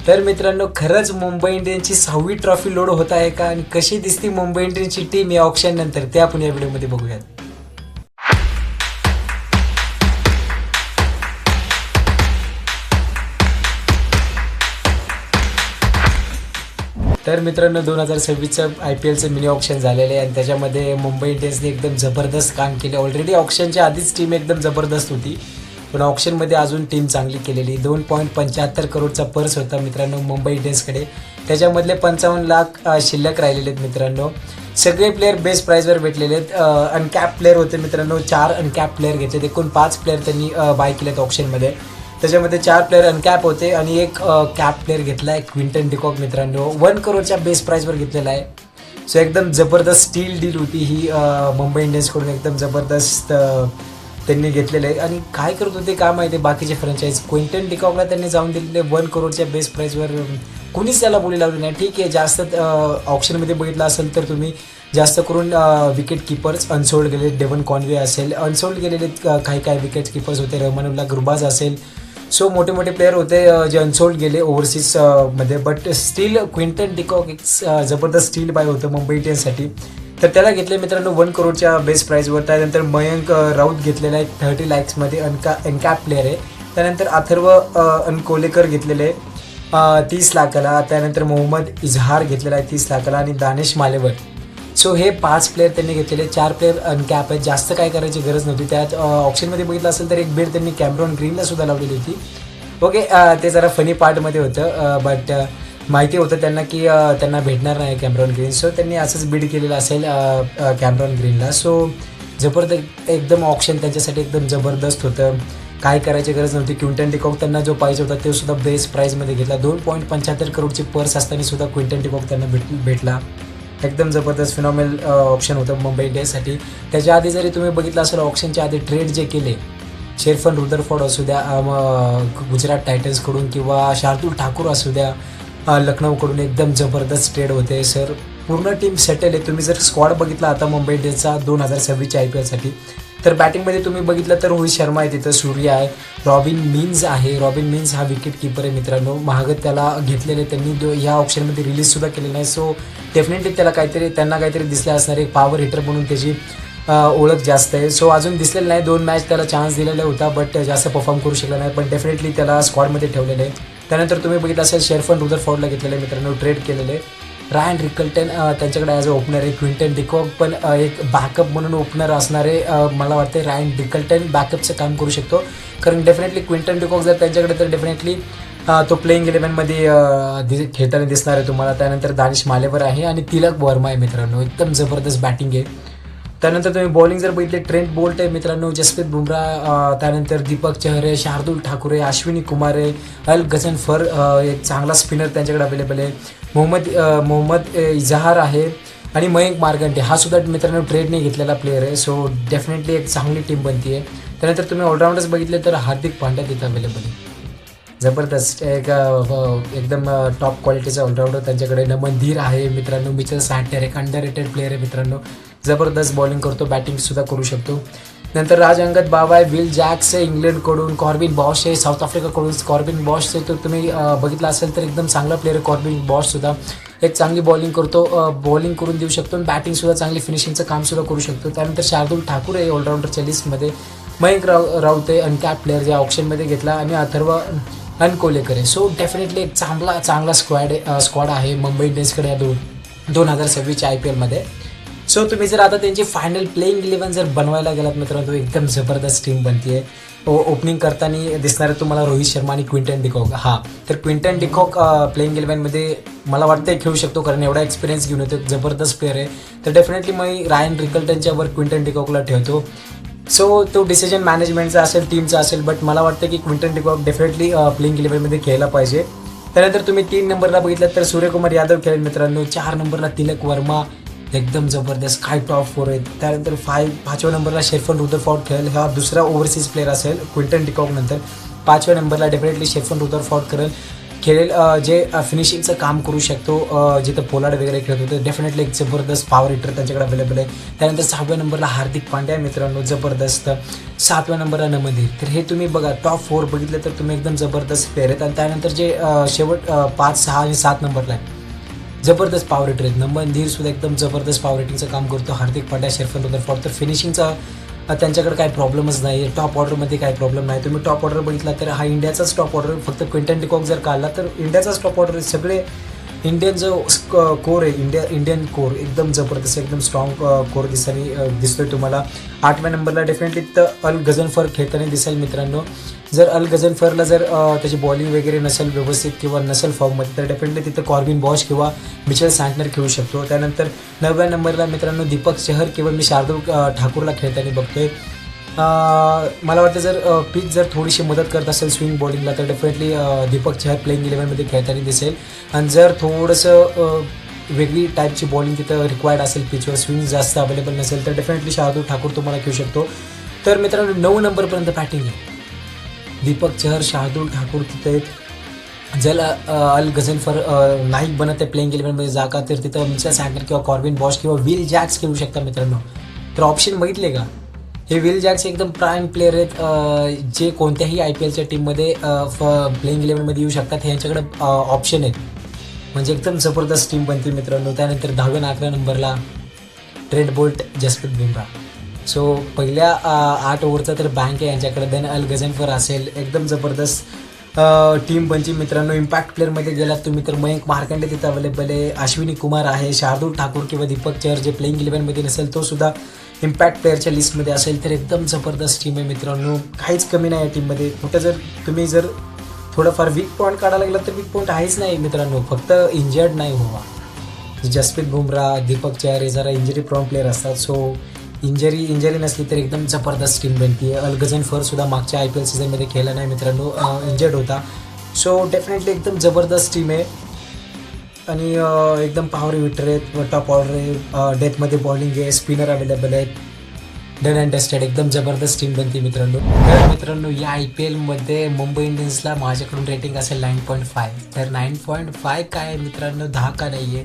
तर मित्रांनो, खरंच मुंबई इंडियन्सची 6वी ट्रॉफी लोड होत आहे का, आणि कशी दिसती मुंबई इंडियन्सची टीम या ऑप्शन नंतर, ते आपण या व्हिडिओमध्ये बघूयात. तर मित्रांनो, 2026चं IPLचं मिनी ऑप्शन झालेलं आहे आणि त्याच्यामध्ये मुंबई इंडियन्सने एकदम जबरदस्त काम केले. ऑलरेडी ऑप्शनच्या आधीच टीम एकदम जबरदस्त होती, पण ऑप्शनमध्ये अजून टीम चांगली केलेली. 2.75 करोडचा पर्स होता मित्रांनो मुंबई इंडियन्सकडे. त्याच्यामधले 55 लाख शिल्लक राहिलेले आहेत मित्रांनो. सगळे प्लेयर बेस्ट प्राईजवर भेटलेले आहेत. अनकॅप प्लेयर होते मित्रांनो, 4 अनकॅप प्लेयर घेतले. एकूण 5 प्लेयर त्यांनी बाय केलेत ऑप्शनमध्ये. त्याच्यामध्ये 4 प्लेयर अनकॅप होते आणि एक कॅप प्लेयर घेतला आहे, क्विंटन डिकॉक मित्रांनो. 1 करोडच्या बेस्ट प्राईजवर घेतलेला आहे. सो एकदम जबरदस्त स्टील डील होती ही मुंबई इंडियन्सकडून. एकदम जबरदस्त त्यांनी घेतलेलं आहे. आणि काय करत होते काय माहिती बाकीचे फ्रँचाईज. क्विंटन डिकॉकला त्यांनी जाऊन दिलेले 1 करोडच्या बेस्ट प्राईजवर. कुणीच त्याला बोली लावली नाही. ठीक आहे, जास्त ऑप्शनमध्ये बघितलं असेल तर तुम्ही, जास्त करून विकेट किपर्स अनसोल्ड गेले. डेव्हन कॉन्वे असेल, अनसोल्ड गेलेले काही विकेट किपर्स होते. रहमानुल्लाह गुरबाज असेल. सो मोठे मोठे प्लेयर होते जे अनसोल्ड गेले ओव्हरसीज मध्ये. बट स्टील क्विंटन डिकॉक एक जबरदस्त स्टील बाय होतं मुंबई इंडियन्ससाठी. तर त्याला घेतले मित्रांनो 1 करोडच्या बेस्ट प्राईजवर. त्यानंतर मयंक राऊत घेतलेला आहे 30 लॅक्समध्ये, अनकॅप प्लेयर आहे. त्यानंतर अथर्व अनकोलेकर घेतलेले 30 लाखाला. त्यानंतर मोहम्मद इजहार घेतलेला आहे 30 लाखाला आणि दानिश मालेवर. सो हे 5 प्लेयर त्यांनी घेतलेले. 4 प्लेयर अनकॅप आहेत. जास्त काय करायची गरज नव्हती. त्यात ऑप्शनमध्ये बघितलं असेल तर एक बेड त्यांनी कॅमरॉन ग्रीनला सुद्धा लावलेली होती. ओके, ते जरा फनी पार्टमध्ये होतं. बट माहिती होतं त्यांना की त्यांना भेटणार नाही कॅमरॉन ग्रीन. सो त्यांनी असंच बीड केलेलं असेल कॅमरॉन ग्रीनला. सो जबरदस्त एकदम ऑप्शन त्यांच्यासाठी एकदम जबरदस्त होतं. काय करायची गरज नव्हती. क्विंटन डिकॉक त्यांना जो पाहिजे होता ते सुद्धा बेस्ट प्राईजमध्ये घेतला. 2.75 करोडची पर्स असताना सुद्धा क्विंटन डिकॉक त्यांना भेटला. एकदम जबरदस्त फिनॉमिनल ऑप्शन होतं मुंबई इंडियन्ससाठी. त्याच्या आधी जरी तुम्ही बघितलं असेल ऑप्शनच्या आधी ट्रेड जे केले, शेरफन रुदरफोर्ड असू द्या गुजरात टायटन्सकडून, किंवा शार्दुल ठाकूर असू द्या लखनौकडून, एकदम जबरदस्त ट्रेड होते सर. पूर्ण टीम सेटल आहे. तुम्ही जर स्क्वॉड बघितला आता मुंबई इंडियन्सचा 2026च्या IPLसाठी, तर बॅटिंगमध्ये तुम्ही बघितलं तर रोहित शर्मा आहे, तिथं सूर्य आहे, रॉबिन मिन्स आहे. रॉबिन मिन्स हा विकेट किपर आहे मित्रांनो. महागत त्याला घेतलेले त्यांनी ह्या ऑप्शनमध्ये रिलीजसुद्धा केलेलं नाही. सो डेफिनेटली त्यांना काहीतरी दिसलं असणार. एक पॉवर हिटर म्हणून त्याची ओळख जास्त आहे. सो अजून दिसलेलं नाही. 2 मॅच त्याला चान्स दिलेला होता, बट जास्त परफॉर्म करू शकला नाही. पण डेफिनेटली त्याला स्क्वॉडमध्ये ठेवलेलं आहे. त्यानंतर तुम्ही बघितलं असेल शेरफन रुदरफोर्डला घेतलेलं आहे मित्रांनो, ट्रेड केलेले. रायन रिकल्टन त्यांच्याकडे ॲज अ ओपनर आहे. क्विंटन डिकॉक पण एक बॅकअप म्हणून ओपनर असणारे. मला वाटतं रायन रिकल्टन बॅकअपचं काम करू शकतो, कारण डेफिनेटली क्विंटन डिकॉक जर त्यांच्याकडे तर डेफिनेटली तो प्लेइंग 11मध्ये खेळताना दिसणार आहे तुम्हाला. त्यानंतर दानिश मालेवर आहे आणि तिलक वर्मा आहे मित्रांनो. एकदम जबरदस्त बॅटिंग आहे. त्यानंतर तुम्ही बॉलिंग जर बघितले, ट्रेंट बोल्ट आहे मित्रांनो, जसप्रीत बुमराह, त्यानंतर दीपक चहर आहे, शार्दुल ठाकूर आहे, अश्विनी कुमार आहे, अल गझनफर एक चांगला स्पिनर त्यांच्याकडे अवेलेबल आहे, मोहम्मद इजहार आहे आणि मयंक मार्गंटे हा सुद्धा मित्रांनो ट्रेडने घेतलेला प्लेअर आहे. सो डेफिनेटली एक चांगली टीम बनती आहे. त्यानंतर तुम्ही ऑलराऊंडर्स बघितले तर हार्दिक पांड्या तिथं अवेलेबल आहे. जबरदस्त एक एकदम टॉप क्वालिटीचा ऑलराऊंडर त्यांच्याकडे. नमन धीर आहे मित्रांनो. मिचेल सॅंटर एक अंडररेटेड प्लेअर आहे मित्रांनो. जबरदस्त बॉलिंग करतो, बॅटिंगसुद्धा करू शकतो. नंतर राज अंगद बाबा आहे, विल जॅक्स आहे इंग्लंडकडून, कॉर्बिन बॉश आहे साऊथ आफ्रिकाकडून. कॉर्बिन बॉश तर तुम्ही बघितलं असेल तर एकदम चांगला प्लेअर आहे कॉर्बिन बॉशसुद्धा. एक चांगली बॉलिंग करतो, बॉलिंग करून देऊ शकतो आणि बॅटिंगसुद्धा चांगली फिनिशिंगचं कामसुद्धा करू शकतो. त्यानंतर शार्दुल ठाकूर आहे ऑलराऊंडरच्या लिस्टमध्ये. मयंक राऊत आहे अनकॅप प्लेअर ज्या ऑप्शनमध्ये घेतला आणि अथर्व अनकोलेकर आहे. सो डेफिनेटली एक चांगला स्क्वॉड आहे मुंबई इंडियन्सकडे या 2026च्या IPLमध्ये. सो तुम्ही जर आता त्यांची फायनल प्लेइंग 11 जर बनवायला गेलात मित्रांनो, एकदम जबरदस्त टीम बनती आहे. ओपनिंग करताना दिसणार आहे तुम्हाला रोहित शर्मा आणि क्विंटन डिकॉक. तर क्विंटन डिकॉक प्लेइंग 11मध्ये मला वाटतं खेळू शकतो, कारण एवढा एक्सपिरियन्स घेऊन येतो, जबरदस्त प्लेअर आहे. तर डेफिनेटली मी रायन रिकल्टनच्यावर क्विंटन डिकॉकला ठेवतो. सो तो डिसिजन मॅनेजमेंटचा असेल, टीमचा असेल, बट मला वाटतं की क्विंटन डिकॉक डेफिनेटली प्लेइंग 11मध्ये खेळला पाहिजे. त्यानंतर तुम्ही 3 नंबरला बघितलं तर सूर्यकुमार यादव खेळेल मित्रांनो. 4 नंबरला तिलक वर्मा, एकदम जबरदस्त काय टॉप 4 आहेत. त्यानंतर 5व्या नंबरला शेरफन रुदरफोर्ड खेळेल. हा दुसरा ओव्हरसीज प्लेअर असेल क्विंटन डिकॉक नंतर. 5व्या नंबरला डेफिनेटली शेरफन रुदरफोर्ड करेल. खेळेल, जे फिनिशिंगचं काम करू शकतो, जिथं पोलार्ड वगैरे खेळत होतं. डेफिनेटली एक जबरदस्त पॉवर हिटर त्यांच्याकडे अवेलेबल आहे. त्यानंतर 6व्या नंबरला हार्दिक पांड्या मित्रांनो, जबरदस्त. 7व्या नंबरला नमनदीर. तर हे तुम्ही बघा, टॉप 4 बघितलं तर तुम्ही एकदम जबरदस्त प्लेअर आहेत. आणि त्यानंतर जे शेवट 5, 6 आणि 7 नंबरला आहे, जबरदस्त पॉवर हिटर आहेत. नमनदीर सुद्धा एकदम जबरदस्त पॉवर हिटिंगचं काम करतो. हार्दिक पांड्या, शेरफन रुदरफॉर्ड. तर फिनिशिंगचा त्यांच्याकडे काही प्रॉब्लेमच नाही. टॉप ऑर्डरमध्ये काही प्रॉब्लेम नाही. तुम्ही टॉप ऑर्डर बघितला तर हा इंडियाचाच टॉप ऑर्डर. फक्त क्विंटन डिकॉक जर काढला तर इंडियाचाच टॉप ऑर्डर. सगळे इंडियन जो कोर आहे, इंडियन कोर एकदम जबरदस्त, एकदम स्ट्रॉंग कोर दिसतोय तुम्हाला. 8व्या नंबरला डेफिनेटली तर अल गझनफर खेळताना दिसेल मित्रांनो. जर अल गझनफरला जर त्याची बॉलिंग वगैरे नसेल व्यवस्थित किंवा नसेल फॉर्ममध्ये, तर डेफिनेटली तिथं कॉर्बिन बॉश किंवा मिचेल सँटनर खेळू शकतो. त्यानंतर 9व्या नंबरला मित्रांनो दीपक चहर किंवा मी शार्दूल ठाकूरला खेळताना बघतोय. मला वाटतं जर पिच जर थोडीशी मदत करत असेल स्विंग बॉलिंगला, तर डेफिनेटली दीपक चहर प्लेइंग 11मध्ये खेळताना दिसेल. आणि जर थोडंसं वेगळी टाईपची बॉलिंग तिथं रिक्वायर्ड असेल, पिचवर स्विंग जास्त अवेलेबल नसेल, तर डेफिनेटली शार्दूल ठाकूर तुम्हाला खेळू शकतो. तर मित्रांनो 9 नंबरपर्यंत बॅटिंग आहे. दीपक चहर, शार्दूल ठाकूर तिथे आहेत. जर अल गझनफर नाही बनत आहे प्लेइंग 11मध्ये जागा, तर तिथं मिचेल सँटनर किंवा कॉर्बिन बॉश किंवा विल जॅक्स खेळू शकता मित्रांनो. तर ऑप्शन बघितले का, हे विल जॅक्स एकदम प्राईम प्लेअर आहेत, जे कोणत्याही IPLच्या टीममध्ये प्लेइंग 11मध्ये येऊ शकतात. हे यांच्याकडे ऑप्शन आहेत, म्हणजे एकदम जबरदस्त टीम बनते मित्रांनो. त्यानंतर 10व्या आणि 11व्या नंबरला Trent Boult, Jasprit Bumrah. So पहिल्या 8 ओव्हरचा तर बँक आहे यांच्याकडे. देन अल गझनफर असेल, एकदम जबरदस्त टीम बनची मित्रांनो. इम्पॅक्ट प्लेअरमध्ये गेलात तुम्ही तर मयंक मार्कंडे तिथं अवेलेबल आहे, अश्विनी कुमार आहे, शार्दूल ठाकूर किंवा दीपक चहर जे प्लेइंग 11मध्ये नसेल तो सुद्धा इम्पॅक्ट प्लेअरच्या लिस्टमध्ये असेल. तर एकदम जबरदस्त टीम आहे मित्रांनो, काहीच कमी नाही या टीममध्ये. कुठं जर तुम्ही जर थोडंफार वीक पॉईंट काढायला लागला तर वीक पॉईंट आहेच नाही मित्रांनो, फक्त इंजर्ड नाही व्हावा. जसप्रीत बुमराह, दीपक चहर हे जरा इंजरी प्रॉन प्लेअर असतात. सो इंजरी नसली तर एकदम जबरदस्त टीम बनते. अल गझनफर सुद्धा मागच्या IPL सीझनमध्ये खेळला नाही मित्रांनो, इंजर्ड होता. सो डेफिनेटली एकदम जबरदस्त टीम आहे. आणि एकदम पॉवर हिटर आहेत, टॉप ऑर्डर आहे, डेथमध्ये बॉलिंग आहे, स्पिनर अवेलेबल आहेत. डन अँड डस्टेड, एकदम जबरदस्त टीम बनते मित्रांनो. तर मित्रांनो या IPLमध्ये मुंबई इंडियन्सला माझ्याकडून रेटिंग असेल 9.5. तर 9.5 काय आहे मित्रांनो, 10 का नाही आहे.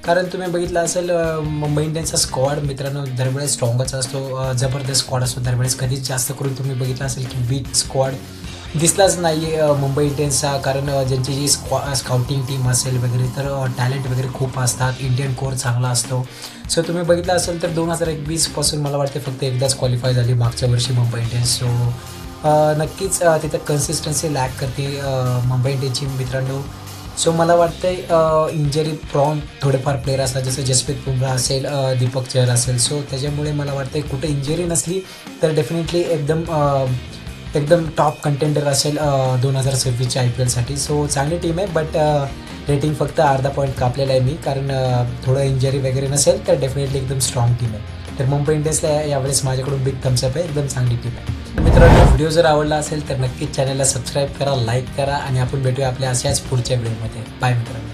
कारण तुम्ही बघितलं असेल मुंबई इंडियन्सचा स्क्वॉड मित्रांनो दरवेळेस स्ट्रॉंगच असतो, जबरदस्त स्क्वॉड असतो दरवेळेस. कधीच जास्त करून तुम्ही बघितलं असेल की वीक स्क्वॉड दिसलाच नाही आहे मुंबई इंडियन्सचा. कारण ज्यांची जी स्काउटिंग टीम असेल वगैरे तर टॅलेंट वगैरे खूप असतात, इंडियन कोर चांगला असतो. सो तुम्ही बघितलं असेल तर 2021पासून मला वाटते फक्त एकदाच क्वालिफाय झाली मागच्या वर्षी मुंबई इंडियन्स. सो नक्कीच तिथं कन्सिस्टन्सी लॅक करते मुंबई इंडियन्सची मित्रांनो. सो मला वाटतं इंजरी प्रॉन थोडेफार प्लेअर असतात, जसं जसप्रीत बुमराह असेल, दीपक चहर असेल. सो त्याच्यामुळे मला वाटतं कुठे इंजरी नसली तर डेफिनेटली एकदम टॉप कंटेंडर असेल 2026च्या IPLसाठी. सो चांगली टीम आहे, बट रेटिंग फक्त अर्धा पॉईंट कापलेला आहे मी, कारण थोडं इंजरी वगैरे नसेल तर डेफिनेटली एकदम स्ट्रॉंग टीम आहे. तर मुंबई इंडियन्सला यावेळेस माझ्याकडून बिग थम्सअप आहे, एकदम चांगली टीम आहे. मित्रांनो व्हिडिओ जर आवडला असेल तर नक्कीच चॅनलला सबस्क्राईब करा, लाईक करा आणि आपण भेटूया आपल्या अशाच पुढच्या व्हिडिओमध्ये. बाय मित्रांनो.